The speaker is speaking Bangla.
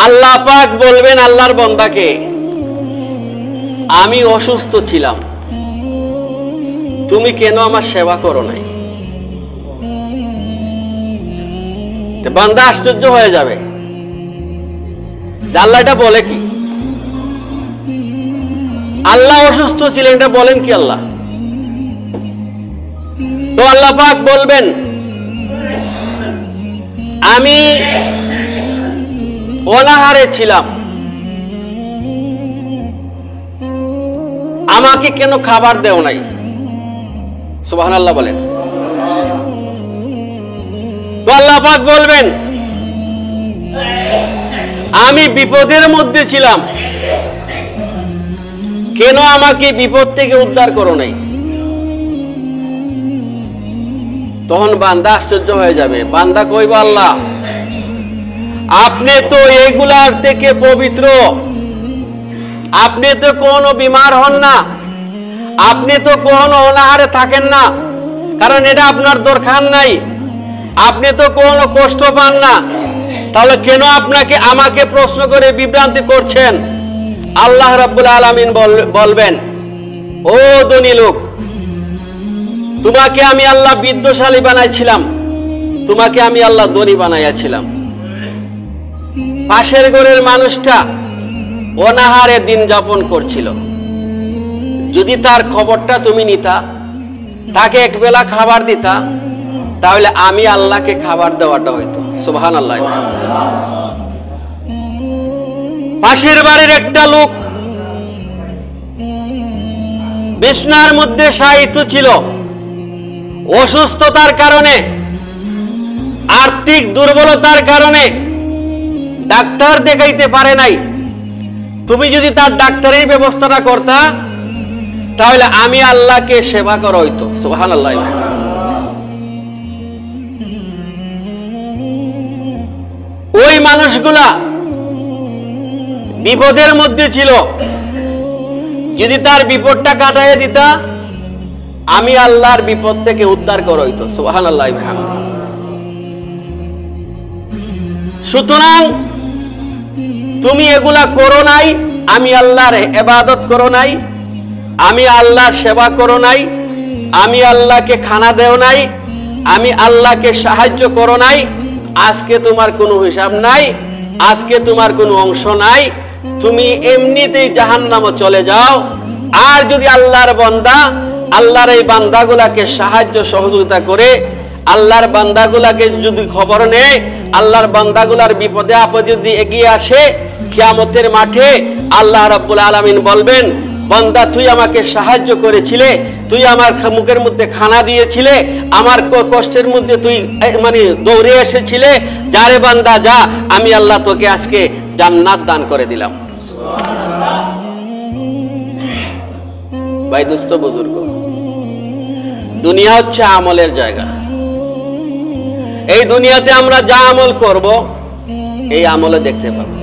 আল্লাহ পাক বলবেন আল্লাহর বান্দাকে, আমি অসুস্থ ছিলাম, তুমি কেন আমার সেবা করো নাই? বান্দা আশ্চর্য হয়ে যাবে, আল্লাহ এটা বলে কি? আল্লাহ অসুস্থ ছিলেন, এটা বলেন কি আল্লাহ? তো আল্লাহ পাক বলবেন, আমি অনাহারে ছিলাম, আমাকে কেন খাবার দেও নাই? সুবহানাল্লাহ বলেন। তো আল্লাহ পাক বলবেন, আমি বিপদের মধ্যে ছিলাম, কেন আমাকে বিপদ থেকে উদ্ধার করো নাই? তখন বান্দা আশ্চর্য হয়ে যাবে, বান্দা কইব, আল্লাহ আপনি তো এগুলার থেকে পবিত্র, আপনি তো কোনো বিমার হন না, আপনি তো কোনো অনাহারে থাকেন না, কারণ এটা আপনার দরকার নাই, আপনি তো কোনো কষ্ট পান না, তাহলে কেন আমাকে প্রশ্ন করে বিভ্রান্তি করছেন? আল্লাহ রাব্বুল আলামিন বলবেন, ও ধনী লোক, তোমাকে আমি আল্লাহ বিদ্যাশালী বানাইছিলাম, তোমাকে আমি আল্লাহ ধনী বানাইয়াছিলাম। পাশের ঘরের মানুষটা অনাহারে দিন যাপন করছিল, যদি তার খবরটা তুমি নিতা, তাকে একবেলা খাবার দিতা, তাহলে আমি আল্লাহকে খাবার দেওয়াটা হইতো। সুবহানাল্লাহ। পাশের বাড়ির একটা লোক বিছনার মধ্যে শায়িত ছিল, অসুস্থতার কারণে, আর্থিক দুর্বলতার কারণে ডাক্তার দেখাইতে পারে নাই, তুমি যদি তার ডাক্তারের ব্যবস্থাটা করতা, তাহলে আমি আল্লাহকে সেবা করা হইতো। সুবহানাল্লাহ। ওই মানুষগুলা বিপদের মধ্যে ছিল, যদি তার বিপদটা কাটাইয়া দিতা, আমি আল্লাহর বিপদ থেকে উদ্ধার করা হইতো। সুবহানাল্লাহ। সুতরাং তুমি এগুলা করো নাই, আমি আল্লাহর ইবাদত করো নাই, আমি আল্লাহর সেবা করো নাই, আমি আল্লাহকে খানা দেও নাই, আমি আল্লাহকে সাহায্য করো নাই, আজকে তোমার কোনো হিসাব নাই, আজকে তোমার কোনো অংশ নাই, তুমি এমনিতেই জাহান্নামে চলে যাও। আর যদি আল্লাহর বান্দা আল্লাহর এই বান্দাগুলাকে সাহায্য সহযোগিতা করে, আল্লাহর বান্দাগুলাকে যদি খবর নেয়, আল্লাহর বান্দাগুলার বিপদে আপদে যদি এগিয়ে আসে, কিয়ামতের মাঠে আল্লাহ রাব্বুল আলামিন বলবেন, বান্দা তুই আমাকে সাহায্য করেছিলে, তুই আমার মুখের মধ্যে খানা দিয়েছিলে, আমার কষ্টের মধ্যে তুই দৌড়ে এসেছিলে, যারে বান্দা যা, আমি আল্লাহ তোকে আজকে জান্নাত দান করে দিলাম। ভাই দোস্ত বুজুর্গ, দুনিয়া হচ্ছে আমলের জায়গা। এই দুনিয়াতে আমরা যা আমল করব, এই আমলে দেখতে পাবো।